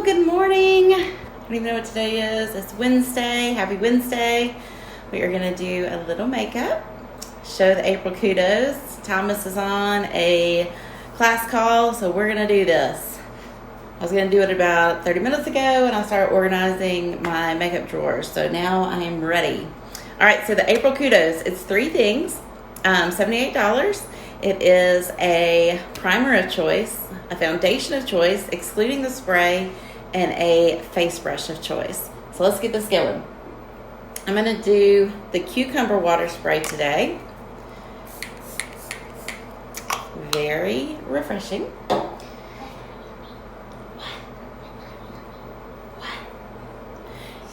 Good morning. I don't even know what today is. It's Wednesday. Happy Wednesday. We are going to do a little makeup. Show the April Kudos. Thomas is on a class call, so we're going to do this. I was going to do it about 30 minutes ago, and I started organizing my makeup drawers. So now I am ready. All right, so the April Kudos. It's three things. $78. It is a primer of choice, a foundation of choice, excluding the spray, and a face brush of choice. So let's get this going. I'm going to do the cucumber water spray today. Very refreshing.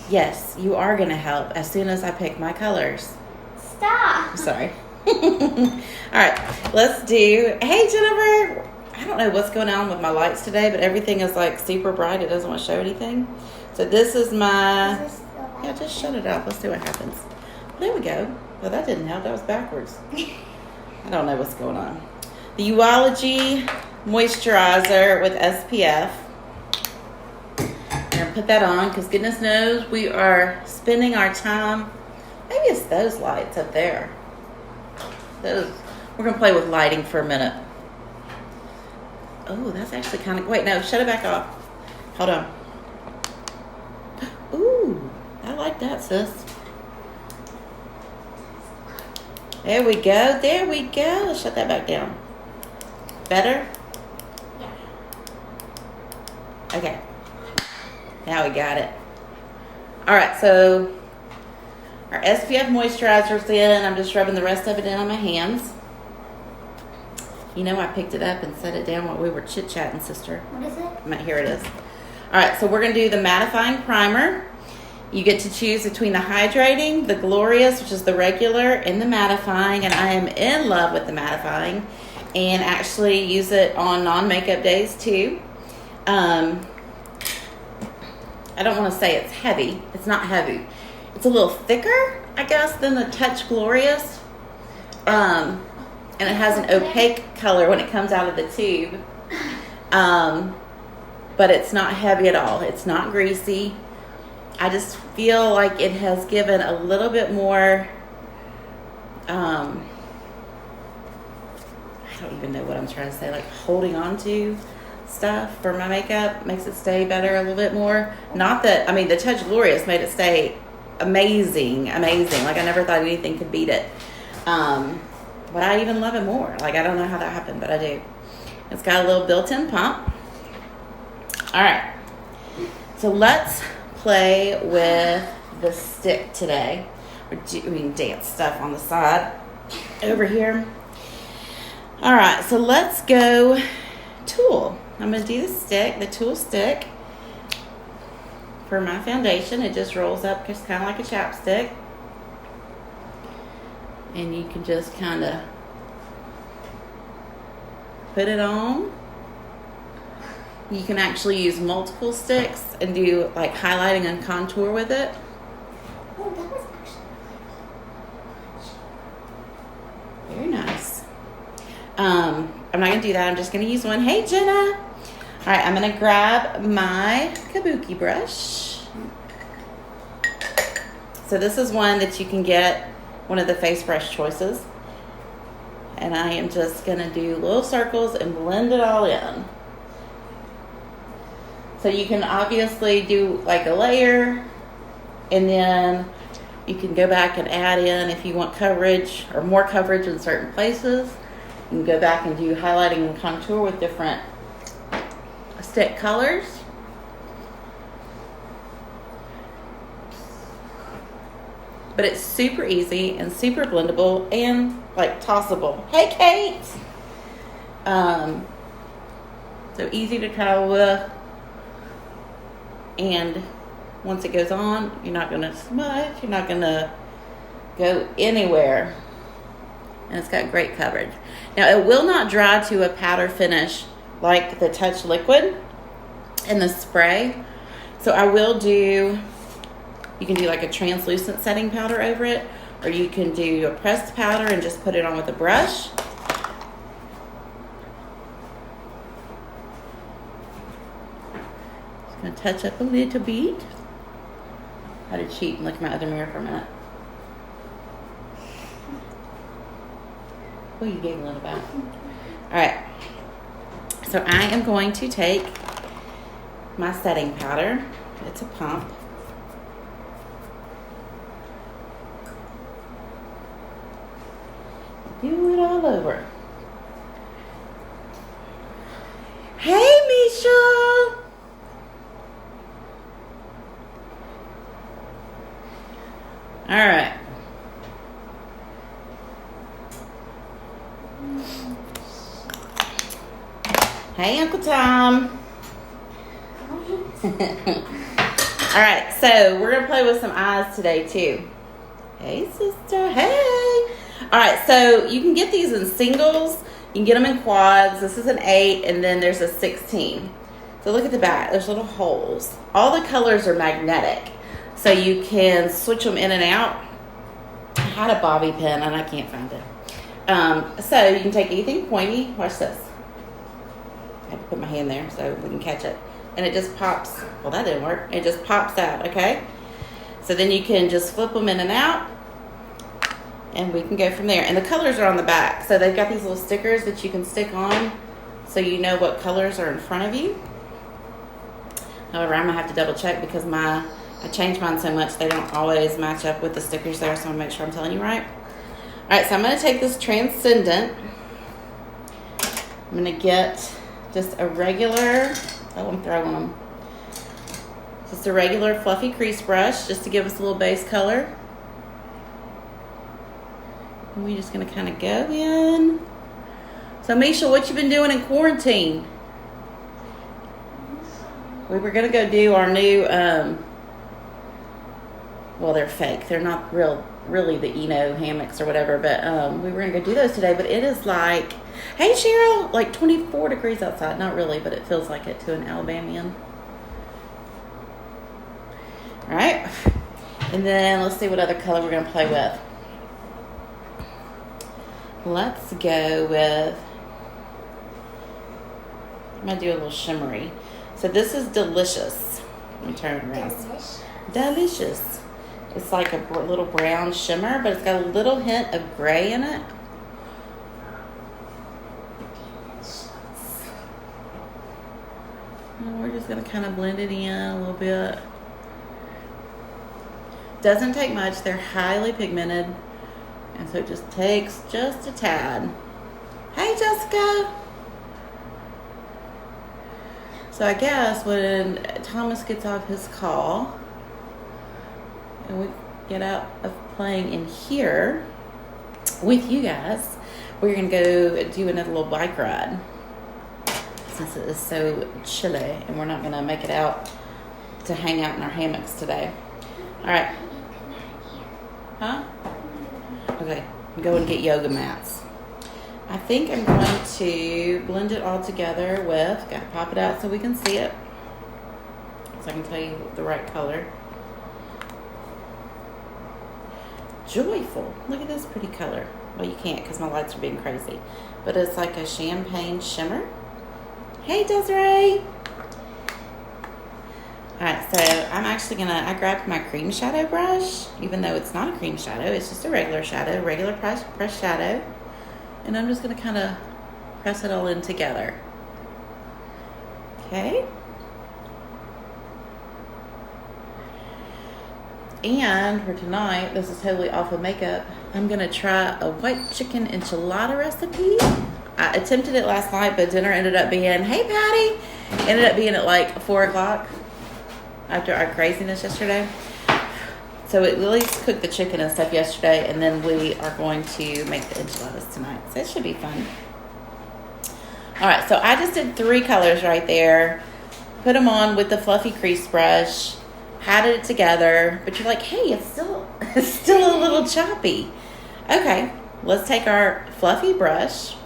Yes, you are going to help as soon as I pick my colors. Stop. Sorry. All right, let's do, hey Jennifer, I don't know what's going on with my lights today, but everything is like super bright. It doesn't want to show anything. So this is my, yeah, just shut it off. Let's see what happens. There we go. Well, that didn't help. That was backwards. I don't know what's going on. The Younique moisturizer with SPF. I'm going to put that on because goodness knows we are spending our time, maybe it's those lights up there. We're going to play with lighting for a minute. Oh, that's actually kind of... Wait, no, shut it back off. Hold on. Ooh, I like that, sis. There we go. There we go. Let's shut that back down. Better? Yeah. Okay. Now we got it. All right, so... our SPF moisturizer's in. I'm just rubbing the rest of it in on my hands. You know I picked it up and set it down while we were chit-chatting, sister. What is it? Here it is. All right, so we're going to do the mattifying primer. You get to choose between the hydrating, the glorious, which is the regular, and the mattifying. And I am in love with the mattifying and actually use it on non-makeup days too. I don't want to say it's heavy. It's not heavy. It's a little thicker, I guess, than the Touch Glorious. And it has an opaque color when it comes out of the tube. But it's not heavy at all. It's not greasy. I just feel like it has given a little bit more, I don't even know what I'm trying to say, like holding on to stuff for my makeup. Makes it stay better a little bit more. Not that, I mean, the Touch Glorious made it stay amazing. Like I never thought anything could beat it. But I even love it more. Like I don't know how that happened, but I do. It's got a little built-in pump. All right. So let's play with the stick today. We're doing dance stuff on the side over here. All right. So let's go tool. I'm going to do the stick, the tool stick. For my foundation, it just rolls up just kind of like a chapstick. And you can just kind of put it on. You can actually use multiple sticks and do like highlighting and contour with it. Oh, that was actually Very nice. I'm not going to do that. I'm just going to use one. Hey, Jenna. All right, I'm going to grab my kabuki brush. So this is one that you can get, one of the face brush choices. And I am just going to do little circles and blend it all in. So you can obviously do like a layer, and then you can go back and add in if you want coverage or more coverage in certain places. You can go back and do highlighting and contour with different stick colors. But it's super easy and super blendable and like tossable. Hey, Kate! So easy to color with. And once it goes on, you're not going to smudge. You're not going to go anywhere. And it's got great coverage. Now, it will not dry to a powder finish like the Touch Liquid and the spray. So I will do... You can do like a translucent setting powder over it, or you can do a pressed powder and just put it on with a brush. Gonna touch up a little bit. I had to cheat and look in my other mirror for a minute. What are you giggling about? Alright. So I am going to take my setting powder. It's a pump. Do it all over. Hey, Misha! Alright. Hey, Uncle Tom. Alright, so we're going to play with some eyes today, too. Hey, sister. Hey. Alright, so you can get these in singles. You can get them in quads. This is an 8, and then there's a 16. So look at the back. There's little holes. All the colors are magnetic. So you can switch them in and out. I had a bobby pin, and I can't find it. So you can take anything pointy. Watch this. I have to put my hand there so we can catch it. And it just pops. Well, that didn't work. It just pops out, okay? So then you can just flip them in and out. And we can go from there. And the colors are on the back. So they've got these little stickers that you can stick on so you know what colors are in front of you. However, I'm going to have to double check because I change mine so much they don't always match up with the stickers there. So I'm going to make sure I'm telling you right. Alright, so I'm going to take this Transcendent. I'm going to get just a regular, I'm throwing them. Just a regular fluffy crease brush just to give us a little base color. And we're just going to kind of go in. So, Misha, what you been doing in quarantine? We were going to go do our new, well, they're fake. They're not really the Eno hammocks or whatever, but we were going to go do those today. But it is like, hey, Cheryl, like 24 degrees outside. Not really, but it feels like it to an Alabamian. All right. And then let's see what other color we're going to play with. Let's go with, I'm going to do a little shimmery. So this is Delicious. Let me turn it around. Delicious. It's like a little brown shimmer, but it's got a little hint of gray in it. And we're just going to kind of blend it in a little bit. Doesn't take much. They're highly pigmented. And so it just takes just a tad. Hey, Jessica. So I guess when Thomas gets off his call and we get out of playing in here with you guys, we're going to go do another little bike ride since it is so chilly and we're not going to make it out to hang out in our hammocks today. All right. Huh? Okay, go and get yoga mats. I think I'm going to blend it all together with, gotta pop it out so we can see it, so I can tell you the right color. Joyful. Look at this pretty color. Well, you can't because my lights are being crazy. But it's like a champagne shimmer. Hey, Desiree. Alright, so I'm actually I grabbed my cream shadow brush, even though it's not a cream shadow, it's just a regular shadow, regular press shadow. And I'm just going to kind of press it all in together. Okay. And for tonight, this is totally off of makeup, I'm going to try a white chicken enchilada recipe. I attempted it last night, but dinner ended up being, hey, Patty, ended up being at like 4 o'clock. After our craziness yesterday. So at least cooked the chicken and stuff yesterday, and then we are going to make the enchiladas tonight. So it should be fun. All right, so I just did 3 colors right there. Put them on with the fluffy crease brush. Patted it together. But you're like, hey, it's still a little choppy. Okay, let's take our fluffy brush,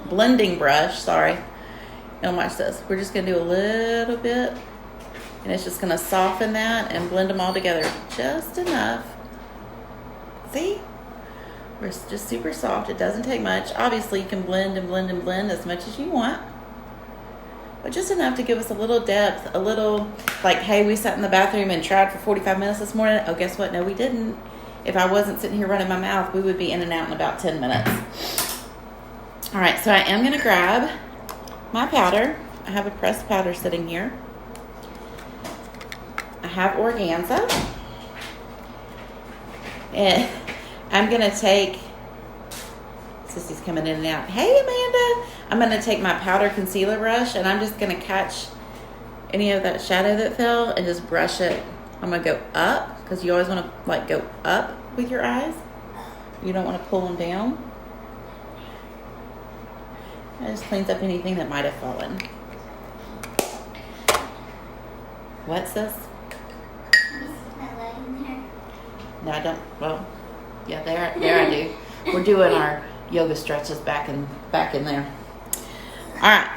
blending brush, sorry. And watch this. We're just going to do a little bit. And it's just going to soften that and blend them all together just enough. See? We're just super soft. It doesn't take much. Obviously, you can blend and blend and blend as much as you want. but just enough to give us a little depth, a little like, hey, we sat in the bathroom and tried for 45 minutes this morning. Oh, guess what? No, we didn't. If I wasn't sitting here running my mouth, we would be in and out in about 10 minutes. All right, so I am going to grab my powder. I have a pressed powder sitting here. I have organza. And I'm going to take, Sissy's coming in and out. Hey, Amanda. I'm going to take my powder concealer brush, and I'm just going to catch any of that shadow that fell and just brush it. I'm going to go up, because you always want to like go up with your eyes. You don't want to pull them down. It just cleans up anything that might have fallen. What's this? No, I don't. Well, yeah, there I do. We're doing our yoga stretches back in there. All right.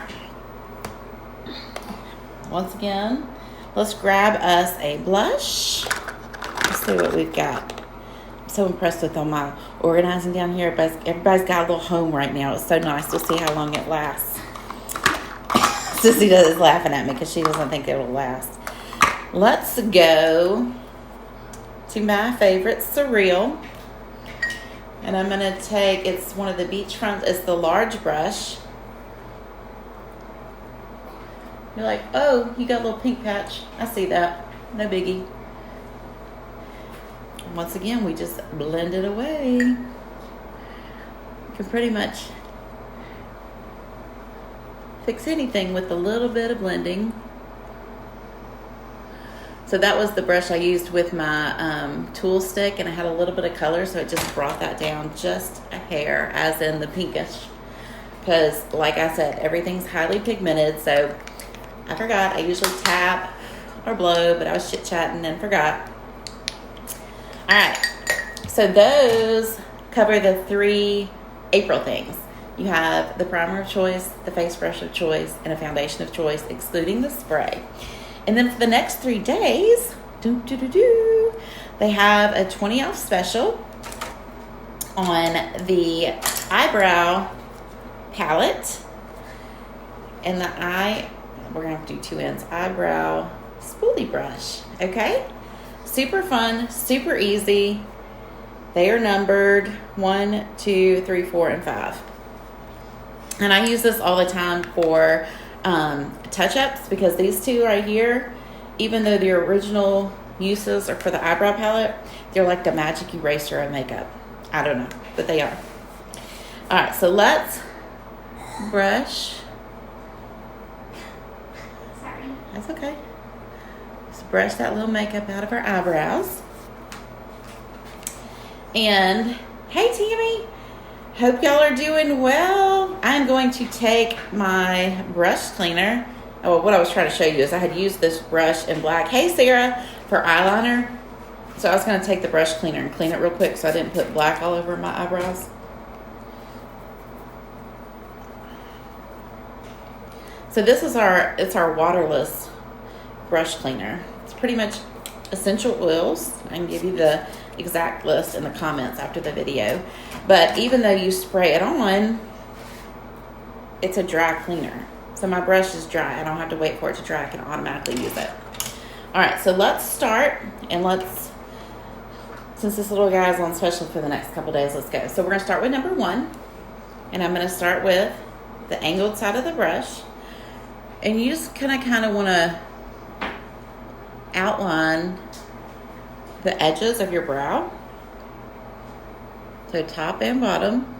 Once again, let's grab us a blush. Let's see what we've got. I'm so impressed with all my organizing down here. Everybody's got a little home right now. It's so nice to see how long it lasts. Sissy is laughing at me because she doesn't think it will last. Let's go to my favorite Surreal. And I'm going to take, it's one of the beachfront, it's the large brush. You're like, oh, you got a little pink patch. I see that. No biggie. Once again, we just blend it away. You can pretty much fix anything with a little bit of blending. So that was the brush I used with my tool stick, and I had a little bit of color, so it just brought that down just a hair, as in the pinkish. Because, like I said, everything's highly pigmented, so I forgot. I usually tap or blow, but I was chit-chatting and forgot. All right, so those cover the 3 April things. You have the primer of choice, the face brush of choice, and a foundation of choice, excluding the spray. And then for the next 3 days, they have a 20 off special on the eyebrow palette and we're going to have to do 2 ends, eyebrow spoolie brush, okay? Super fun, super easy. They are numbered 1, 2, 3, 4, and 5. And I use this all the time for touch-ups, because these 2 right here, even though the original uses are for the eyebrow palette, they're like the magic eraser of makeup. I don't know, but they are. All right, so let's brush. Sorry. That's okay. Let's brush that little makeup out of our eyebrows. And hey, Tammy. Hope y'all are doing well. I'm going to take my brush cleaner. Oh, what I was trying to show you is I had used this brush in black. Hey, Sarah, for eyeliner. So I was going to take the brush cleaner and clean it real quick so I didn't put black all over my eyebrows. So this is our waterless brush cleaner. It's pretty much essential oils. I can give you the exact list in the comments after the video. But even though you spray it on, it's a dry cleaner. So my brush is dry. I don't have to wait for it to dry. I can automatically use it. All right, so let's start, and since this little guy is on special for the next couple days, let's go. So we're going to start with number 1, and I'm going to start with the angled side of the brush. And you just kind of want to outline the edges of your brow, so top and bottom.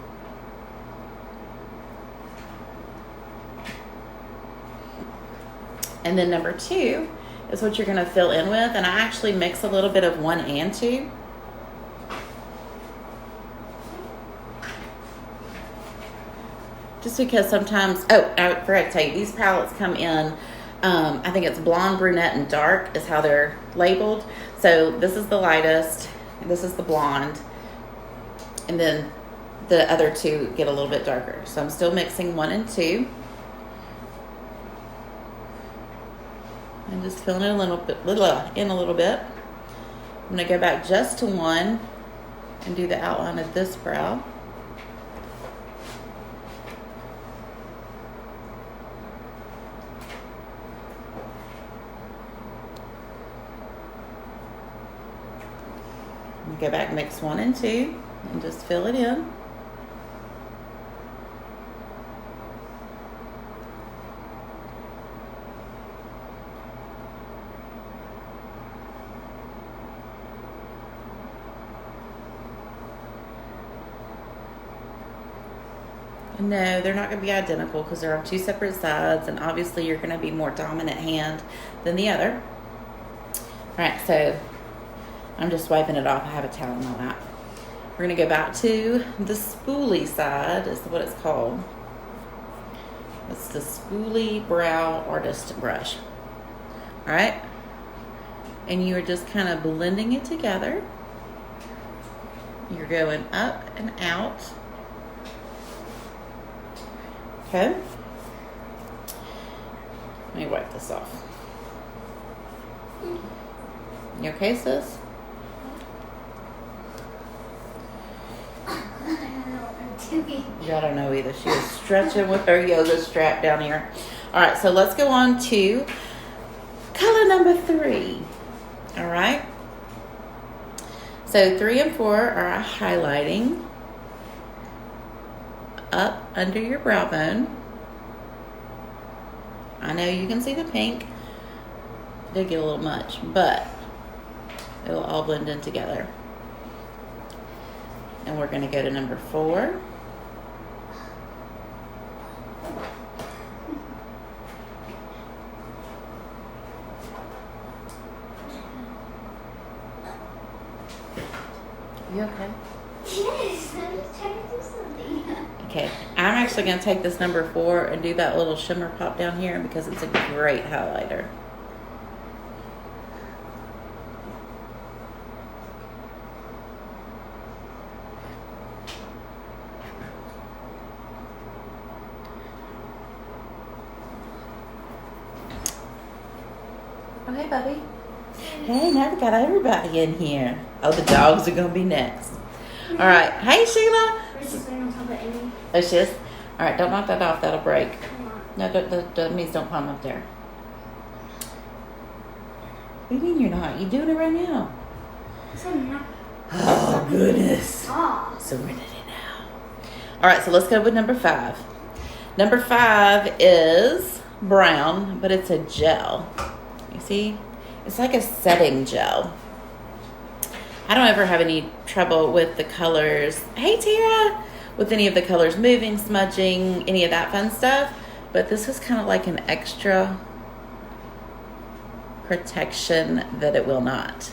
And then number 2 is what you're going to fill in with, and I actually mix a little bit of 1 and 2. Just because sometimes, I forgot to tell you, these palettes come in, I think it's blonde, brunette, and dark is how they're labeled. So this is the lightest, this is the blonde, and then the other 2 get a little bit darker. So I'm still mixing 1 and 2. And just filling it a little bit. I'm going to go back just to 1 and do the outline of this brow. Go back, mix 1 and 2, and just fill it in. No, they're not going to be identical because they're on 2 separate sides, and obviously you're going to be more dominant hand than the other. All right, so I'm just wiping it off. I have a towel and all that. We're going to go back to the spoolie side, is what it's called. It's the Spoolie Brow Artist Brush. All right, and you are just kind of blending it together. You're going up and out. Okay. Let me wipe this off. You okay, sis? I don't know either. She was stretching with her yoga strap down here. All right, so let's go on to color number 3. All right. So 3 and 4 are highlighting up under your brow bone. I know you can see the pink. It did get a little much, but it will all blend in together. And we're going to go to number 4. You okay? Yes, I'm just trying to do something. Okay, I'm actually going to take this number 4 and do that little shimmer pop down here because it's a great highlighter. Oh, hey, Bubby. Hey, now we got everybody in here. Oh, the dogs are going to be next. All right. Hey, Sheila. On top of Amy. Oh, she is? All right, don't knock that off. That'll break. No, that means don't climb up there. What do you mean you're not? You're doing it right now. Oh, goodness. Oh. So we're in it now. All right, so let's go with number 5. Number 5 is brown, but it's a gel. You see? It's like a setting gel. I don't ever have any trouble with the colors. Hey, Tara! With any of the colors moving, smudging, any of that fun stuff. But this is kind of like an extra protection that it will not.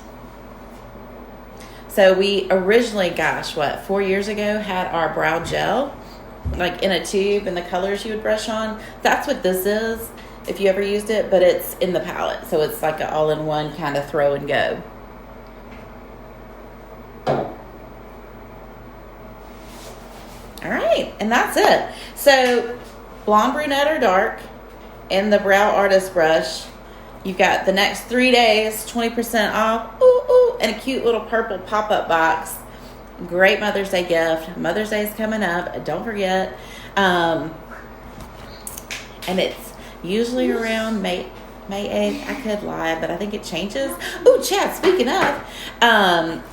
So we originally, 4 years ago, had our brow gel, like in a tube, and the colors you would brush on. That's what this is, if you ever used it, but it's in the palette. So it's like an all-in-one kind of throw and go. All right, and that's it. So blonde, brunette, or dark, and the brow artist brush. You've got the next 3 days, 20% off, and a cute little purple pop-up box. Great Mother's Day gift. Mother's Day is coming up. Don't forget. And it's usually around May 8th. I could lie, but I think it changes. Ooh, Chad, speaking of,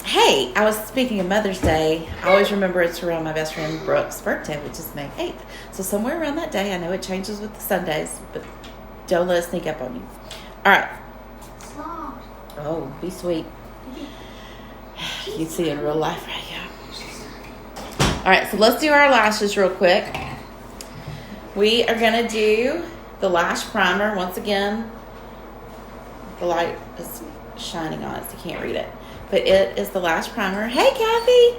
hey, I was speaking of Mother's Day. I always remember it's around my best friend Brooke's birthday, which is May 8th. So somewhere around that day, I know it changes with the Sundays, but don't let it sneak up on you. All right. Stop. Oh, be sweet. You see in real life right here. All right, so let's do our lashes real quick. We are going to do the lash primer. Once again, the light is shining on it, so you can't read it. But it is the lash primer. Hey, Kathy!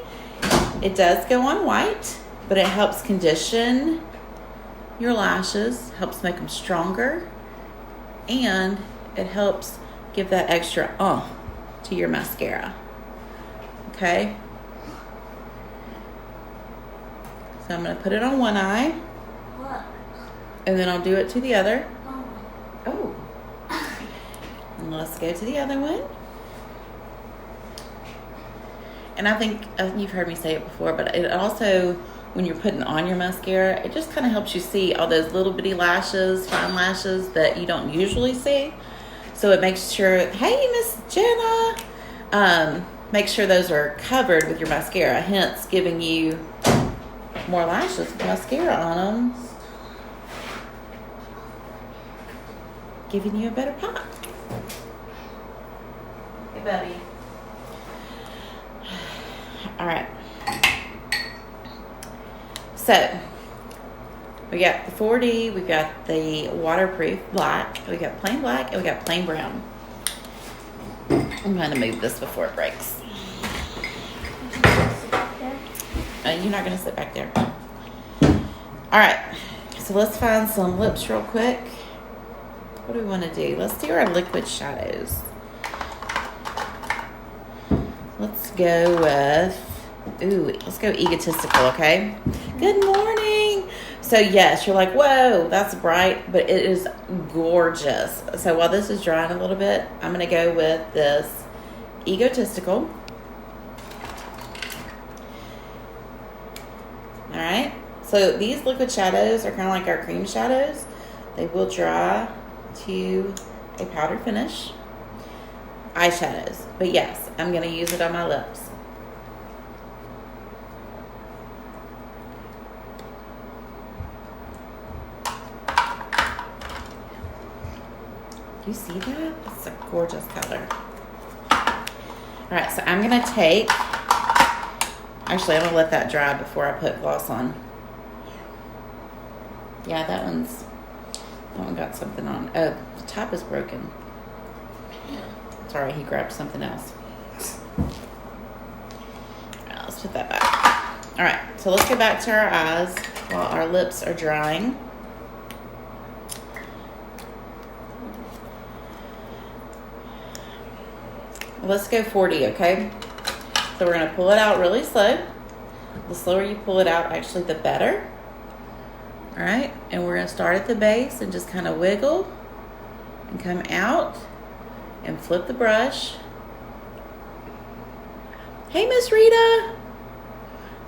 It does go on white, but it helps condition your lashes, helps make them stronger, and it helps give that extra to your mascara. Okay? So I'm going to put it on one eye, What? and then I'll do it to the other. Oh. Oh. And let's go to the other one. And I think you've heard me say it before, but it also, when you're putting on your mascara, it just kind of helps you see all those little bitty lashes, fine lashes that you don't usually see. So it makes sure, hey, Miss Jenna, make sure those are covered with your mascara, hence giving you more lashes with mascara on them, giving you a better pop. Hey, buddy. All right. So, we got the 4D, we got the waterproof black, we got plain black, and we got plain brown. I'm going to move this before it breaks. You're not going to sit back there. All right. So let's find some lips real quick. What do we want to do? Let's do our liquid shadows. Let's go with, let's go egotistical, okay? Good morning. So yes, you're like, whoa, that's bright, but it is gorgeous. So while this is drying a little bit, I'm going to go with this egotistical. All right. So these liquid shadows are kind of like our cream shadows. They will dry to a powder finish. Eyeshadows. But yes, I'm going to use it on my lips. You see that? It's a gorgeous color. All right, so I'm going to take, actually, I'm going to let that dry before I put gloss on. Yeah, that one got something on. Oh, the top is broken. Sorry, he grabbed something else. All right, let's put that back. All right, so let's go back to our eyes while our lips are drying. Let's go 40, okay? So we're going to pull it out really slow. The slower you pull it out, actually, the better. All right, and we're going to start at the base and just kind of wiggle and come out and flip the brush. Hey, Miss Rita.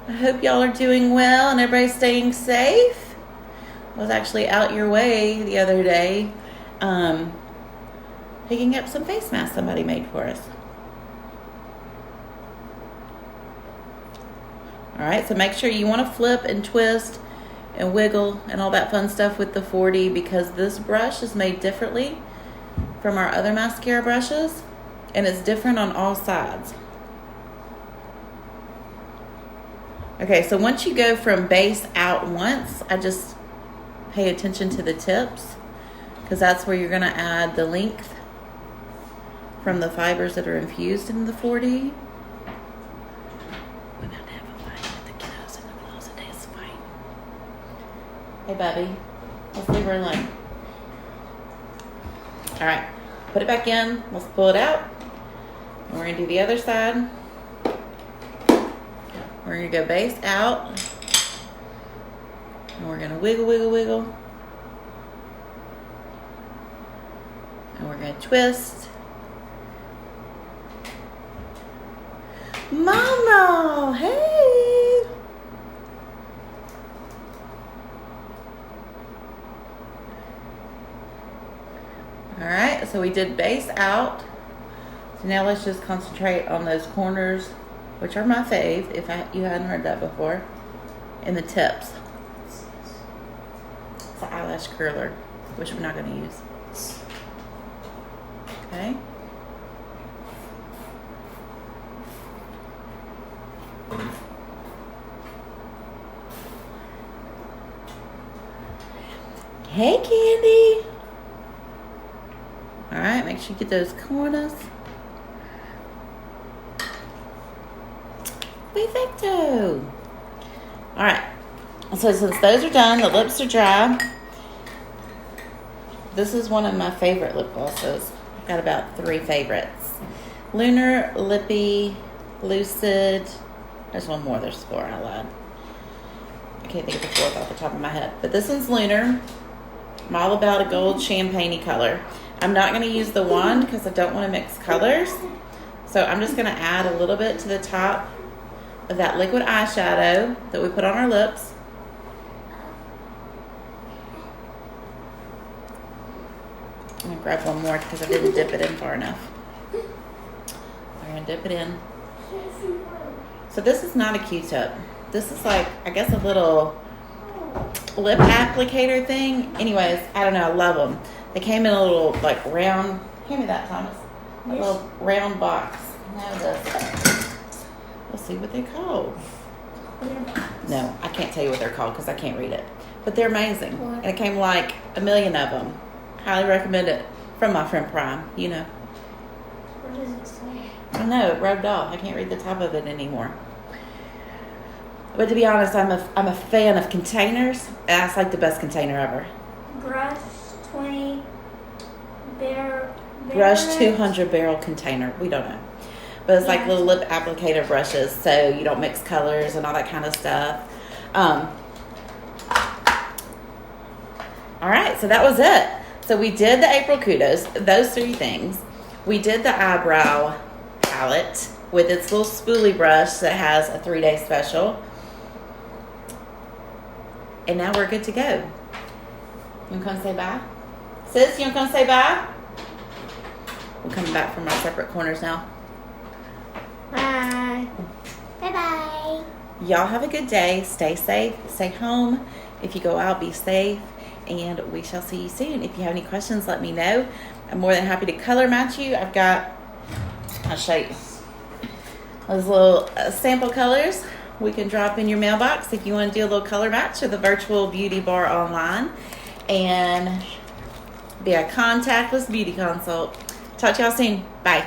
I hope y'all are doing well and everybody's staying safe. I was actually out your way the other day picking up some face masks somebody made for us. All right, so make sure you want to flip and twist and wiggle and all that fun stuff with the 40 because this brush is made differently from our other mascara brushes and it's different on all sides. Okay, so once you go from base out once, I just pay attention to the tips because that's where you're going to add the length from the fibers that are infused in the 40. Hey, Bubby. Let's leave her alone. All right. Put it back in. Let's pull it out. And we're going to do the other side. We're going to go base out. And we're going to wiggle, wiggle, wiggle. And we're going to twist. Mama! Hey! All right, so we did base out. So now let's just concentrate on those corners, which are my fave, if you hadn't heard that before, and the tips. It's an eyelash curler, which we're not going to use. Okay. Hey, Candy. All right, make sure you get those corners. Perfecto. All right, so since those are done, the lips are dry. This is one of my favorite lip glosses. I've got about 3 favorites. Lunar, Lippy, Lucid. There's one more, there's 4, I lied. I can't think of the 4th off the top of my head. But this one's Lunar. I'm all about a gold champagne-y color. I'm not going to use the wand because I don't want to mix colors. So I'm just going to add a little bit to the top of that liquid eyeshadow that we put on our lips. I'm going to grab one more because I didn't dip it in far enough. I'm going to dip it in. So this is not a Q-tip. This is like, I guess, a little lip applicator thing. Anyways, I don't know. I love them. They came in a little like round. Hand me that, Thomas. A little round box. Now this. Let's see what they're called. No, I can't tell you what they're called because I can't read it. But they're amazing. And it came like a million of them. Highly recommend it from my friend Prime. You know. What does it say? I don't know. It rubbed off. I can't read the top of it anymore. But to be honest, I'm a fan of containers. That's like the best container ever. Brush 20 Brush 200 barrel container. We don't know. But it's like little lip applicator brushes, so you don't mix colors and all that kind of stuff. All right, so that was it. So we did the April Kudos, those 3 things. We did the eyebrow palette with its little spoolie brush that has a 3-day special. And now we're good to go. You want to come say bye? Sis, you want to come say bye? We're coming back from our separate corners now. Bye. Bye-bye. Y'all have a good day. Stay safe. Stay home. If you go out, be safe. And we shall see you soon. If you have any questions, let me know. I'm more than happy to color match you. I'll show you. Those little sample colors we can drop in your mailbox if you want to do a little color match or the virtual beauty bar online. And be a contactless beauty consult. Talk to y'all soon. Bye.